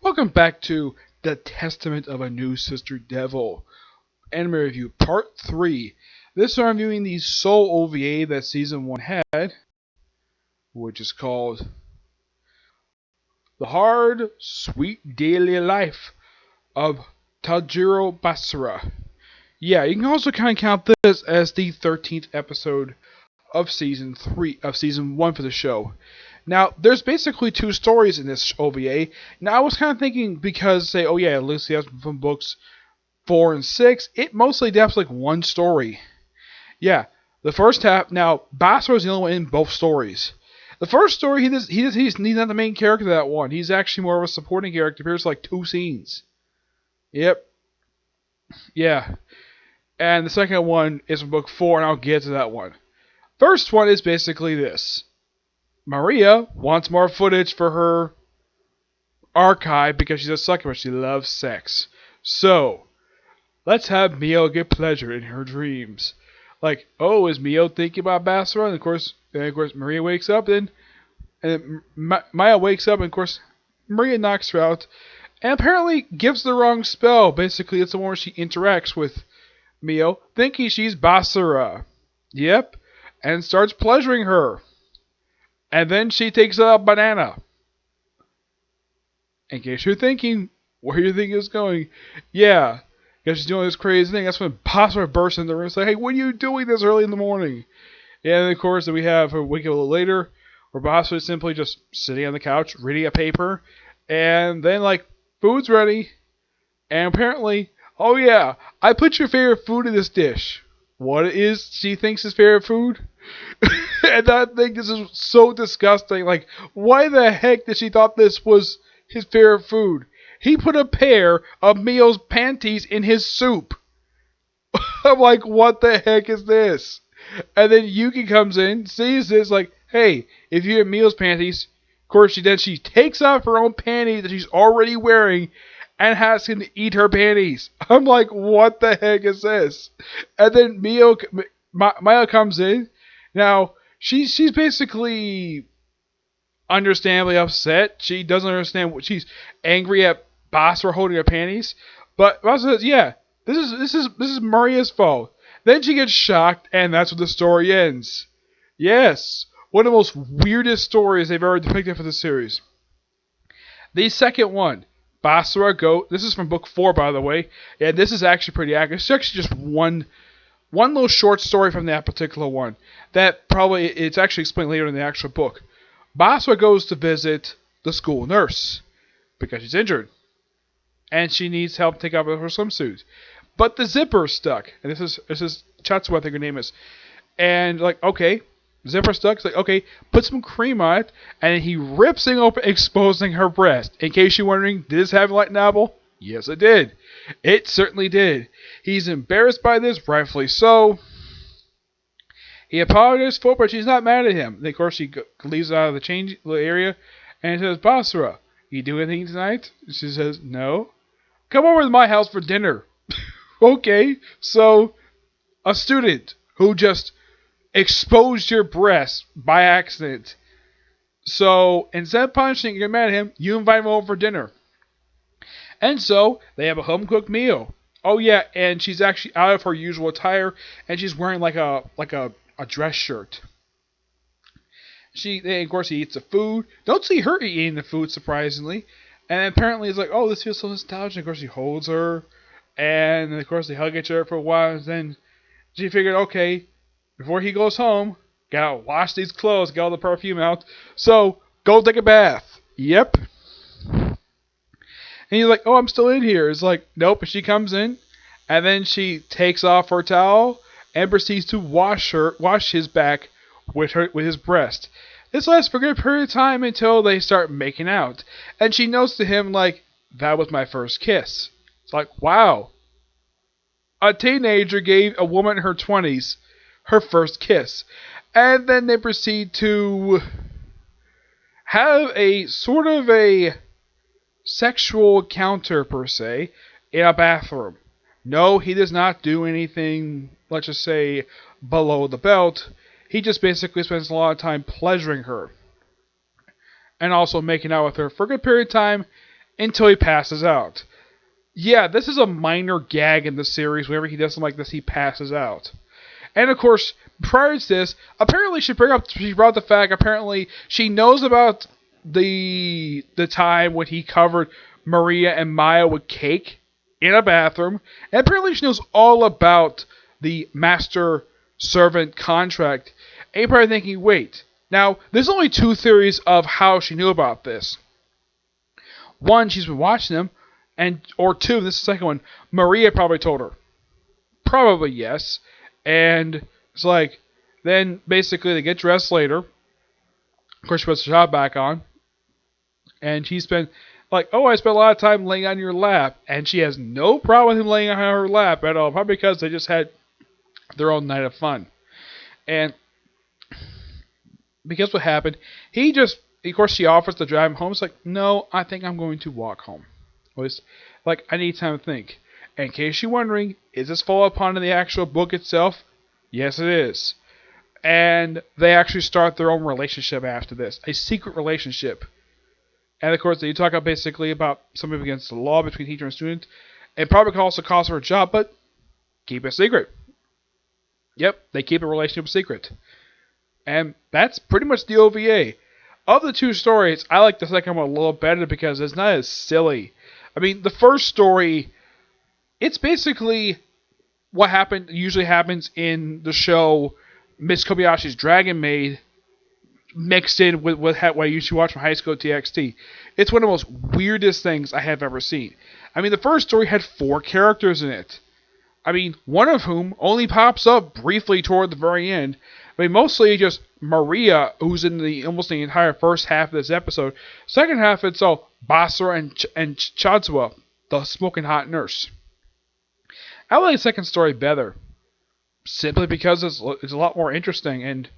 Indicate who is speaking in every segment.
Speaker 1: Welcome back to The Testament of a New Sister Devil, anime review part 3. This time I'm reviewing the sole OVA that season 1 had, which is called The Hard, Sweet Daily Life of Toujou Basara. Yeah, you can also kind of count this as the 13th episode of season 1 for the show. Now, there's basically two stories in this OVA. Now, I was kind of thinking because, Lucy has from books 4 and 6, it mostly adapts like one story. Yeah, the first half. Now, Basara is the only one in both stories. The first story, he's not the main character of that one. He's actually more of a supporting character. Appears like 2 scenes. Yep. Yeah. And the second one is from book 4, and I'll get to that one. First one is basically this. Maria wants more footage for her archive because she's a sucker, but she loves sex. So, let's have Mio get pleasure in her dreams. Like, oh, is Mio thinking about Basara? And of course, Maria wakes up, and Maya wakes up, and of course, Maria knocks her out, and apparently gives the wrong spell. Basically, it's the one where she interacts with Mio, thinking she's Basara. Yep, and starts pleasuring her. And then she takes a banana. In case you're thinking where you think it's going, yeah, because she's doing this crazy thing. That's when Basara bursts in the room and says, "Hey, what are you doing this early in the morning?" And of course, then we have her wake up a little later, where Basara is simply just sitting on the couch, reading a paper, and then like, food's ready, and apparently, oh yeah, I put your favorite food in this dish. What is she thinks his favorite food? And I think this is so disgusting. Like, why the heck did she thought this was his favorite food? He put a pair of Mio's panties in his soup. I'm like, what the heck is this? And then Yuki comes in, sees this, like, hey, if you have Mio's panties, of course she takes off her own panties that she's already wearing and asks him to eat her panties. I'm like, what the heck is this? And then Maya comes in. Now, she's basically understandably upset. She doesn't understand what she's angry at Basara holding her panties. But Basara says, yeah, this is Maria's fault. Then she gets shocked, and that's where the story ends. Yes, one of the most weirdest stories they've ever depicted for the series. The second one, Basara this is from book 4, by the way. Yeah, this is actually pretty accurate. It's actually just one little short story from that particular one. That probably, it's actually explained later in the actual book. Basara goes to visit the school nurse because she's injured. And she needs help to take off her swimsuit. But the zipper is stuck. And this is Chatsu, I think her name is. And like, okay, zipper stuck. It's like, okay, put some cream on it. And he rips it open, exposing her breast. In case you're wondering, did this have a light novel? Yes, it did. It certainly did. He's embarrassed by this, rightfully so. He apologizes for it, but she's not mad at him. And of course, she leaves out of the change area and says, Basara, you do anything tonight? She says, no. Come over to my house for dinner. Okay, so a student who just exposed your breast by accident. So instead of punishing, you're mad at him, you invite him over for dinner. And so they have a home cooked meal. Oh yeah, and she's actually out of her usual attire, and she's wearing like a dress shirt. Of course, he eats the food. Don't see her eating the food, surprisingly. And apparently, it's like, oh, this feels so nostalgic. Of course, he holds her, and of course, they hug each other for a while. And then she figured, okay, before he goes home, gotta wash these clothes, get all the perfume out. So go take a bath. Yep. And he's like, oh, I'm still in here. It's like, nope. She comes in, and then she takes off her towel and proceeds to wash his back with his breast. This lasts for a good period of time until they start making out. And she notes to him, like, that was my first kiss. It's like, wow. A teenager gave a woman in her 20s her first kiss. And then they proceed to have a sort of a sexual encounter, per se, in a bathroom. No, he does not do anything, let's just say, below the belt. He just basically spends a lot of time pleasuring her. And also making out with her for a good period of time until he passes out. Yeah, this is a minor gag in the series. Whenever he does something like this, he passes out. And of course, prior to this, apparently she brought up the fact. Apparently, she knows about the time when he covered Maria and Maya with cake in a bathroom, and apparently she knows all about the master servant contract. And you're probably thinking, wait, now there's only two theories of how she knew about this. One, she's been watching them, or two, this is the second one, Maria probably told her. Probably yes. And it's like, then basically they get dressed later. Of course, she puts the shot back on. And she's been like, oh, I spent a lot of time laying on your lap. And she has no problem with him laying on her lap at all. Probably because they just had their own night of fun. And because what happened, of course, she offers to drive him home. It's like, no, I think I'm going to walk home. Like, I need time to think. And in case you're wondering, is this follow upon in the actual book itself? Yes, it is. And they actually start their own relationship after this. A secret relationship. And of course, they talk about basically about something against the law between teacher and student. It probably could also cost her a job, but keep it secret. Yep, they keep a relationship secret. And that's pretty much the OVA. Of the two stories, I like the second one a little better because it's not as silly. I mean, the first story, it's basically what usually happens in the show Miss Kobayashi's Dragon Maid mixed in with what I used to watch from High School TXT. It's one of the most weirdest things I have ever seen. I mean, the first story had 4 characters in it. I mean, one of whom only pops up briefly toward the very end. I mean, mostly just Maria, who's in almost the entire first half of this episode. Second half, it's all Basara and Chadzuwa, the smoking hot nurse. I like the second story better, simply because it's a lot more interesting and,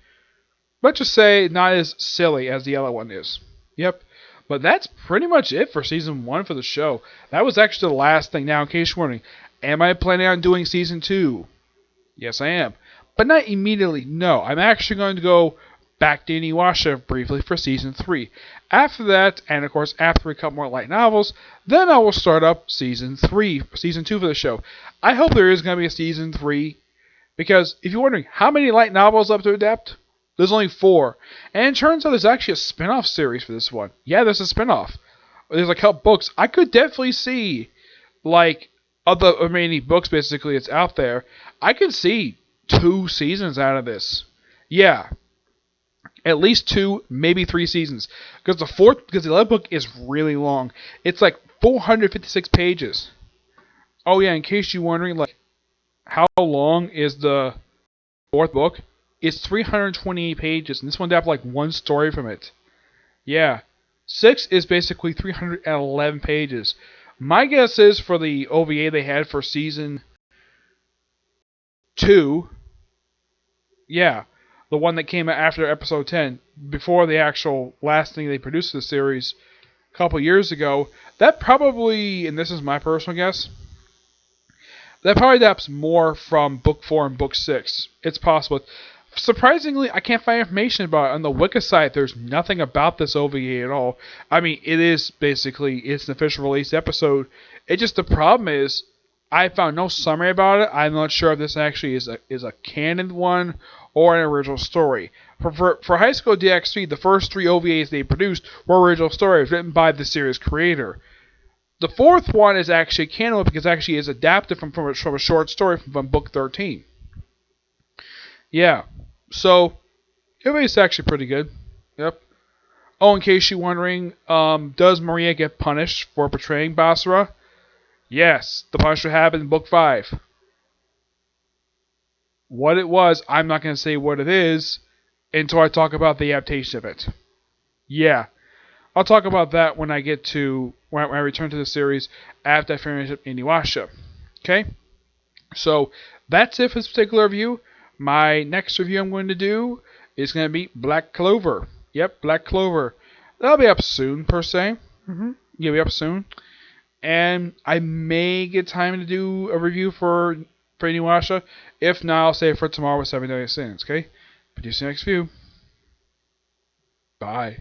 Speaker 1: let's just say, not as silly as the other one is. Yep. But that's pretty much it for Season 1 for the show. That was actually the last thing. Now, in case you're wondering, am I planning on doing Season 2? Yes, I am. But not immediately, no. I'm actually going to go back to Inuyasha briefly for Season 3. After that, and of course after a couple more light novels, then I will start up Season 2 for the show. I hope there is going to be a Season 3, because if you're wondering, how many light novels up to adapt? There's only 4. And it turns out there's actually a spin-off series for this one. Yeah, there's a spin-off. There's like help books. I could definitely see, like, of the remaining books basically it's out there, I could see 2 seasons out of this. Yeah. At least 2, maybe 3 seasons. Because the 11th book is really long. It's like 456 pages. Oh yeah, in case you're wondering, like, how long is the 4th book? It's 328 pages, and this one adapted like 1 story from it. Yeah. 6 is basically 311 pages. My guess is for the OVA they had for Season 2, yeah, the one that came out after Episode 10, before the actual last thing they produced the series a couple years ago, that probably, and this is my personal guess, that probably adapts more from Book 4 and Book 6. It's possible. Surprisingly, I can't find information about it. On the Wiki site, there's nothing about this OVA at all. I mean, it is basically, it's an official release episode. The problem is, I found no summary about it. I'm not sure if this actually is a canon one or an original story. For High School DxD, the first 3 OVAs they produced were original stories written by the series creator. The 4th one is actually canon because it actually is adapted from a short story from Book 13. Yeah, so it's actually pretty good. Yep. Oh, in case you're wondering, does Maria get punished for betraying Basara? Yes, the punishment happened in Book 5. What it was, I'm not going to say what it is until I talk about the adaptation of it. Yeah, I'll talk about that when I return to the series after I finish up Inuyasha. Okay? So, that's it for this particular review. My next review I'm going to do is going to be Black Clover. Yep, Black Clover. That'll be up soon, per se. It'll be up soon. And I may get time to do a review for Inuyasha. If not, I'll save it for tomorrow with 7 Daily Sins, okay? But see you next view. Bye.